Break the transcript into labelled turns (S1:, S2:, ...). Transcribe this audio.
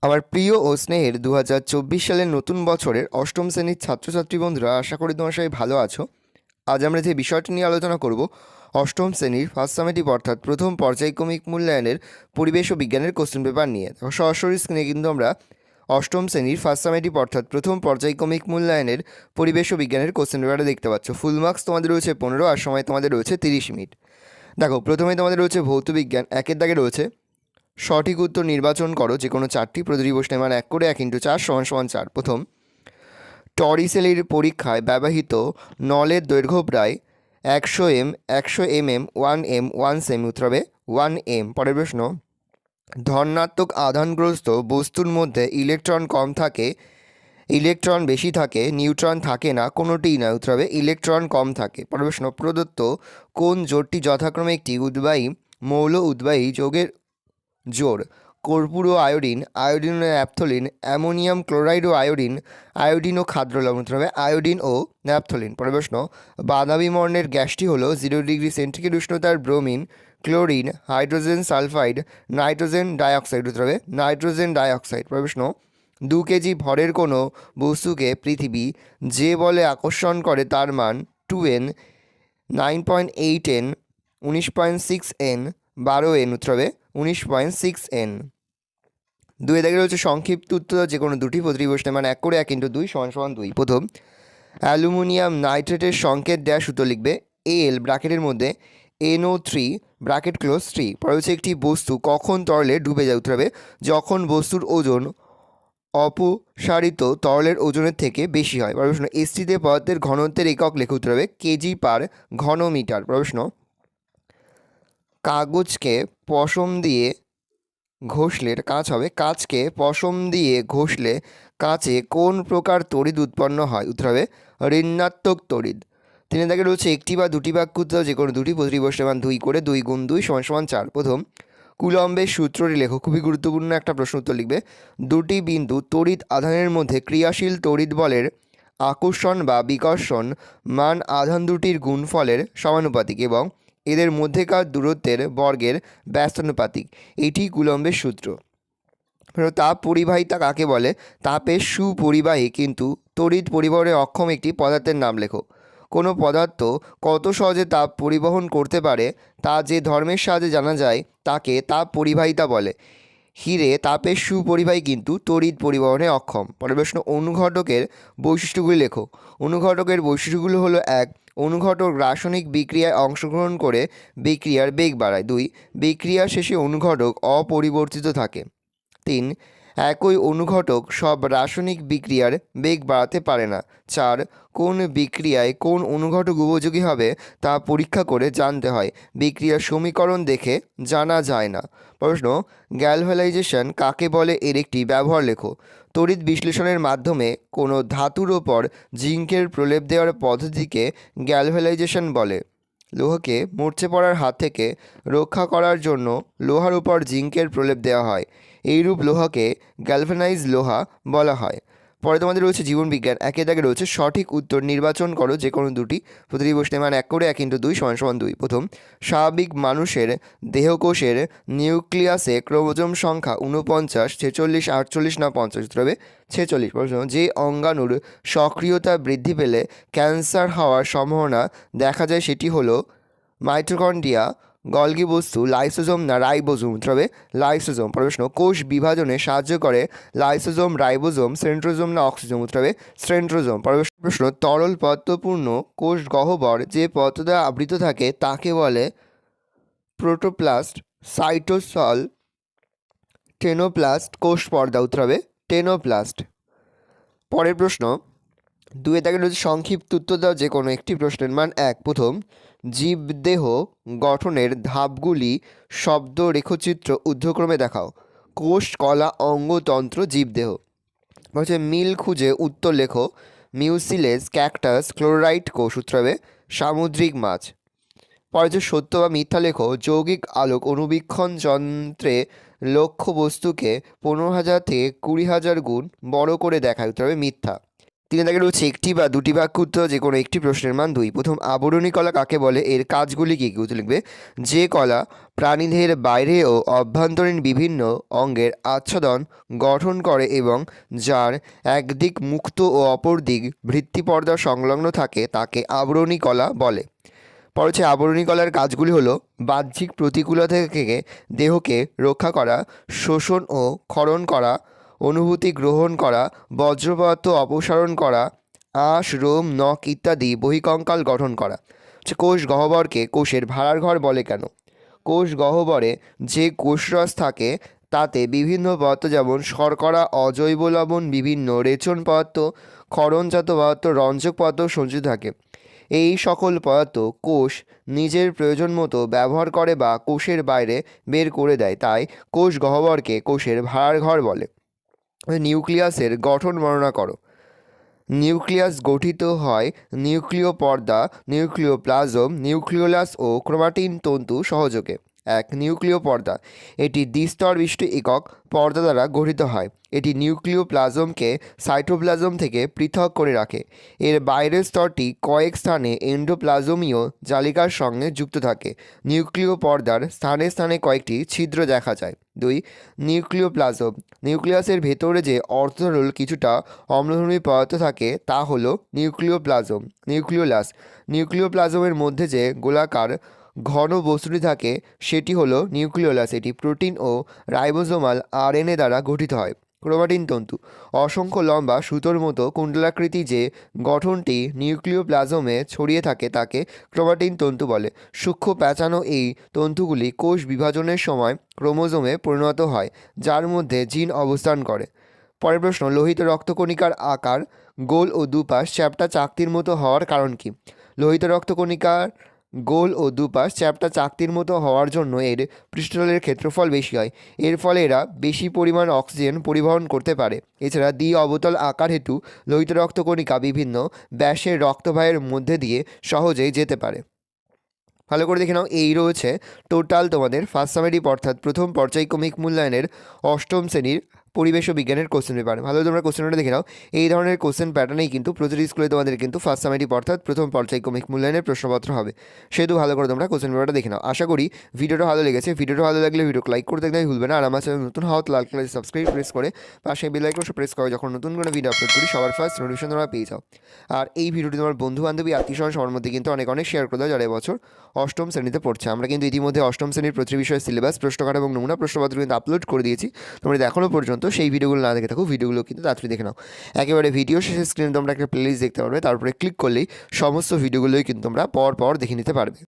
S1: আমার প্রিয় ও স্নেহের 2024 সালের নতুন বছরের অষ্টম শ্রেণীর ছাত্রছাত্রী বন্ধুরা, আশা করি তোমার সবাই ভালো আছো। আজ আমরা যে বিষয়টি নিয়ে আলোচনা করব, অষ্টম শ্রেণীর ফার্স্ট সামেটিভ অর্থাৎ প্রথম পর্যায়ক্রমিক মূল্যায়নের পরিবেশ ও বিজ্ঞানের কোশ্চেন পেপার নিয়ে। সরাসরি স্ক্রিনে কিন্তু আমরা অষ্টম শ্রেণীর ফার্স্ট সামেটিভ অর্থাৎ প্রথম পর্যায়ক্রমিক মূল্যায়নের পরিবেশ ও বিজ্ঞানের কোশ্চেন পেপারটা দেখতে পাচ্ছ। ফুল মার্কস তোমাদের রয়েছে 15 আর সময় তোমাদের রয়েছে 30 মিনিট। দেখো, প্রথমেই তোমাদের রয়েছে ভৌত বিজ্ঞান। একের দাগে রয়েছে সঠিক উত্তর নির্বাচন করো যে কোনো চারটি। প্রতিটি প্রশ্নের মান 1 করে 1 × 4 = 4। প্রথম, টরিসেলের পরীক্ষায় ব্যবহৃত নলের দৈর্ঘ্য প্রায় 100 mm, 100 mm, 1 m, 1 সেমি। উত্তর হবে 1 m। পরের প্রশ্ন, ধনাত্মক আধানগ্রস্ত বস্তুর মধ্যে ইলেকট্রন কম থাকে, ইলেকট্রন বেশি থাকে, নিউট্রন থাকে না, কোনোটিই না। উত্তর হবে ইলেকট্রন কম থাকে। পরের প্রশ্ন, প্রদত্ত কোন জোটটি যথাক্রমে একটি উদ্বায়ী মৌল উদ্বায়ী যৌগের জোর? কর্পূর ও আয়োডিন, আয়োডিন ও ন্যাপথলিন, অ্যামোনিয়াম ক্লোরাইড ও আয়োডিন, আয়োডিন ও ক্ষাদ্র লবণ। হবে আয়োডিন ও ন্যাপথলিন। পরের প্রশ্ন, বাদামি বর্ণের গ্যাসটি হলো 0°C উষ্ণতার bromine, chlorine, hydrogen sulphide, nitrogen dioxide. উত্তর হবে নাইট্রোজেন ডাইঅক্সাইড। পরের প্রশ্ন, 2 কেজি ভরের কোনো বস্তুকে পৃথিবী যে বলে আকর্ষণ করে তার মান 2n, 9.8n, 19.6n, 12n। উত্তর হবে 19.6n। 2 দাগে রয়েছে সংক্ষিপ্ত উত্তর যে কোনো দুটি। প্রতিটি প্রশ্নের মান 1 করে 1 × 2 = 2। প্রথম, অ্যালুমিনিয়াম নাইট্রেটের সংকেত ড্যাশ সূত্র লিখবে। Al ব্র্যাকেটের মধ্যে NO3 ব্র্যাকেট ক্লোজ 3। পরে হচ্ছে একটি বস্তু কখন তরলে ডুবে যায়? উত্তর হবে যখন বস্তুর ওজন অপসারিত তরলের ওজনের থেকে বেশি হয়। প্রশ্ন, এসটিতে পদার্থের ঘনত্বের একক লেখা। উত্তর হবে kg/ঘনমিটার। প্রশ্ন, কাগজকে পশম দিয়ে ঘষলে কাঁচ হবে। কাঁচকে পশম দিয়ে ঘষলে কাঁচে কোন প্রকার তড়িৎ উৎপন্ন হয়? উত্তর হবে ঋণাত্মক তড়িৎ। 3 দাগে রয়েছে একটি বা দুটি বাক্য উত্তর যে কোনো দুটি। প্রতিটি প্রশ্নের মান 2 করে 2 × 2 = 4। প্রথম, কুলম্বের সূত্রটি লেখো। খুবই গুরুত্বপূর্ণ একটা প্রশ্ন উত্তর লিখবে। দুটি বিন্দু তড়িৎ আধানের মধ্যে ক্রিয়াশীল তড়িৎ বলের আকর্ষণ বা বিকর্ষণ মান আধান দুটির গুণফলের সমানুপাতিক এবং এদের মধ্যেকার দূরত্বের বর্গের ব্যস্তানুপাতিক। এটি কুলম্বের সূত্র। তাপ পরিবাহিতা কাকে বলে? তাপের সুপরিবাহী কিন্তু তড়িৎ পরিবহনে অক্ষম একটি পদার্থের নাম লেখো। কোনো পদার্থ কত সহজে তাপ পরিবহন করতে পারে তা যে ধর্মের সাহায্যে জানা যায় তাকে তাপ পরিবাহিতা বলে। হিরে তাপের সুপরিবাহী কিন্তু তড়িৎ পরিবহনে অক্ষম। পরের প্রশ্ন, অনুঘটকের বৈশিষ্ট্যগুলি লেখো। অনুঘটকের বৈশিষ্ট্যগুলো হলো: 1, অনুঘটক রাসায়নিক বিক্রিয়ায় অংশগ্রহণ করে বিক্রিয়ার বেগ বাড়ায়। 2, বিক্রিয়ার শেষে অনুঘটক অপরিবর্তিত থাকে। 3, একই অনুঘটক সব রাসায়নিক বিক্রিয়ার বেগ বাড়াতে পারে না। 4, কোন বিক্রিয়ায় কোন অনুঘটক উপযোগী হবে তা পরীক্ষা করে জানতে হয়, বিক্রিয়ার সমীকরণ দেখে জানা যায় না। প্রশ্ন, গ্যালভানাইজেশন কাকে বলে এর একটি ব্যবহার লেখো। তড়িৎ বিশ্লেষণের মাধ্যমে কোনো ধাতুর ওপর জিঙ্কের প্রলেপ দেওয়ার পদ্ধতিকে গ্যালভানাইজেশন বলে। লোহাকে মরচে পড়ার হাত থেকে রক্ষা করার জন্য লোহার উপর জিঙ্কের প্রলেপ দেওয়া হয়। এইরূপ লোহাকে গ্যালভানাইজ লোহা বলা হয়। পরে তোমাদের রয়েছে জীবন বিজ্ঞান। একের দাগে রয়েছে সঠিক উত্তর নির্বাচন করো যে কোনো দুটি। প্রতিটি প্রশ্নের মান 1 করে 1 × 2 = 2। প্রথম, স্বাভাবিক মানুষের দেহকোষের নিউক্লিয়াসে ক্রোমোজোম সংখ্যা 49, 46, 48 না 50? উত্তর হবে 46। প্রশ্ন, যে অঙ্গাণুর সক্রিয়তা বৃদ্ধি পেলে ক্যান্সার হওয়ার সম্ভাবনা দেখা যায় সেটি হলো মাইটোকন্ড্রিয়া, গলগি বস্তু, লাইসোজোম না রাইবোজোম? উত্তর হবে লাইসোজোম। প্রশ্ন, কোষ বিভাজনে সাহায্য করে লাইসোজোম, রাইবোজোম, সেন্ট্রোজোম না অক্সিজোম? উত্তর হবে সেন্ট্রোজোম। প্রশ্ন, তরল পদার্থপূর্ণ কোষ গহ্বর যে পদার্থ দ্বারা আবৃত থাকে তাকে বলে প্রোটোপ্লাস্ট, সাইটোসল, টেনোপ্লাস্ট, কোষ পর্দা? উত্তর হবে টেনোপ্লাস্ট। পরের প্রশ্ন, 2 দাগে রয়েছে সংক্ষিপ্ত উত্তর দাও যে কোনো একটি প্রশ্নের মান 1। প্রথম, জীবদেহ গঠনের ধাপগুলি শব্দ রেখচিত্র ঊর্ধ্বক্রমে দেখাও। কোষ, কলা, অঙ্গতন্ত্র, জীবদেহ। বলছে মিল খুঁজে উত্তর লেখো। মিউসিলেজ, ক্যাকটাস, ক্লোরাইট কোষ? উত্তর হবে সামুদ্রিক মাছ। পরে যে সত্য বা মিথ্যা লেখো। যৌগিক আলোক অনুবীক্ষণ যন্ত্রে লক্ষ্য বস্তুকে 15,000 থেকে 20,000 গুণ বড় করে দেখায়। উত্তর হবে মিথ্যা। 3 দাগে রয়েছে একটি বা দুটি বাক্য উত্তর যে কোনো একটি প্রশ্নের মান 2। প্রথম, আবরণী কলা কাকে বলে, এর কাজগুলি কী কী? উত্তর লিখবে যে কলা প্রাণীদেহের বাইরে ও অভ্যন্তরীণ বিভিন্ন অঙ্গের আচ্ছাদন গঠন করে এবং যার একদিক মুক্ত ও অপর দিক ভিত্তিপর্দা সংলগ্ন থাকে তাকে আবরণী কলা বলে। পর হচ্ছে আবরণী কলার কাজগুলি হলো বাহ্যিক প্রতিকূলতা থেকে দেহকে রক্ষা করা, শোষণ ও ক্ষরণ করা, অনুভূতি গ্রহণ করা, বজ্রপদার্থ অপসারণ করা, আঁশ, রোম, নখ ইত্যাদি বহিকঙ্কাল গঠন করা। কোষ গহ্বরকে কোষের ভাঁড়ার ঘর বলে কেন? কোষ গহ্বরে যে কোষরস থাকে তাতে বিভিন্ন পদার্থ যেমন শর্করা, অজৈব লবণ, বিভিন্ন রেচন পদার্থ, ক্ষরণজাত পদার্থ, রঞ্জক পদার্থ সঞ্চিত থাকে। এই সকল পদার্থ কোষ নিজের প্রয়োজন মতো ব্যবহার করে বা কোষের বাইরে বের করে দেয়, তাই কোষ গহ্বরকে কোষের ভাঁড়ার ঘর বলে। নিউক্লিয়াসের গঠন বর্ণনা করো। নিউক্লিয়াস গঠিত হয় নিউক্লিয় পর্দা, নিউক্লিওপ্লাজম, নিউক্লিওলাস ও ক্রোমাটিন তন্তু সহযোগে। 1. নিউক্লিয় পর্দা। এটি দ্বিস্তর বিশিষ্ট একক পর্দা দ্বারা গঠিত হয়। এটি নিউক্লিওপ্লাজমকে সাইটোপ্লাজম থেকে পৃথক করে রাখে। এর বাইরের স্তরটি কয়েক স্থানে এন্ডোপ্লাজমীয় জালিকার সঙ্গে যুক্ত থাকে। নিউক্লিয় পর্দার স্থানে স্থানে কয়েকটি ছিদ্র দেখা যায়। 2. নিউক্লিওপ্লাজম। নিউক্লিয়াসের ভেতরে যে অর্থরল কিছুটা অম্লধর্মী পদার্থ থাকে তা হলো নিউক্লিওপ্লাজম। নিউক্লিওলাস। নিউক্লিওপ্লাজমের মধ্যে যে গোলাকার ঘন বস্তুটি থাকে সেটি হলো নিউক্লিওলাস। এটি প্রোটিন ও রাইবোজোমাল আরএনএ দ্বারা গঠিত হয়। ক্রোমাটিন তন্তু। অসংখ্য লম্বা সুতোর মতো কুণ্ডলাকৃতি যে গঠনটি নিউক্লিওপ্লাজমে ছড়িয়ে থাকে তাকে ক্রোমাটিন তন্তু বলে। সূক্ষ্ম প্যাঁচানো এই তন্তুগুলি কোষ বিভাজনের সময় ক্রোমোজোমে পরিণত হয়, যার মধ্যে জিন অবস্থান করে। পরের প্রশ্ন, লোহিত রক্তকণিকার আকার গোল ও দুপাশ চ্যাপ্টা চাকতির মতো হওয়ার কারণ কি? লোহিত রক্তকণিকার গোল ও দুপাশ চ্যাপ্টা চাকতির মতো হওয়ার জন্য এর পৃষ্ঠতলের ক্ষেত্রফল বেশি হয়। এর ফলে এরা বেশি পরিমাণ অক্সিজেন পরিবহন করতে পারে। এছাড়া দ্বি অবতল আকার হেতু লোহিত রক্তকণিকা বিভিন্ন ব্যাসের রক্তবাহের মধ্যে দিয়ে সহজেই যেতে পারে। ভালো করে দেখে নাও, এই রয়েছে টোটাল তোমাদের ফার্স্ট সামেটিভ অর্থাৎ প্রথম পর্যায়ক্রমিক মূল্যায়নের অষ্টম শ্রেণীর পরিবেশ ও বিজ্ঞানের কোশ্চেন পেপার। ভালো তোমরা কোশ্চেনটা দেখে নাও। এই ধরনের কোশ্চেন প্যাটার্নেই কিন্তু প্রতিটি স্কুলে তোমাদের কিন্তু ফার্স্ট সামেটিভ অর্থাৎ প্রথম পর্যায়ক্রমিক মূল্যায়নের প্রশ্নপত্র হবে। সেহেতু ভালো করে তোমরা কোশ্চেন পেপারটা দেখে নাও। আশা করি ভিডিওটা ভালো লেগেছে। ভিডিওটা ভালো লাগলে ভিডিও লাইক করতে একদমই ভুলবে না। আর আমার চ্যানেল নতুন হওয়া লাল কালার সাবস্ক্রাইব প্রেস করে পাশে বেল আইকন প্রেস করো, যখন নতুন কোনো ভিডিও আপলোড করি সবার ফার্স্ট নোটিফিকেশন তোমরা পেয়ে যাও। আর এই ভিডিওটি তোমার বন্ধু বান্ধবী আত্মীয় সবার মধ্যে কিন্তু অনেক অনেক শেয়ার করে দাও যারা এবছর অষ্টম শ্রেণীতে পড়ছে। আমরা কিন্তু ইতিমধ্যে অষ্টম শ্রেণীর প্রতি বিষয়ের সিলেবাস, প্রশ্নকার এবং নমুনা প্রশ্নপত্র কিন্তু আপলোড করে দিয়েছি। তোমরা এখনও পর্যন্ত সেই ভিডিওগুলো না দেখে থাকো, ভিডিওগুলো কিন্তু তাড়াতাড়ি দেখে নাও। একেবারে ভিডিও শেষে স্ক্রিনে তোমরা একটা প্লেলিস্ট দেখতে পারবে, তারপরে ক্লিক করলেই সমস্ত ভিডিওগুলোই কিন্তু তোমরা পর পর দেখে নিতে পারবে।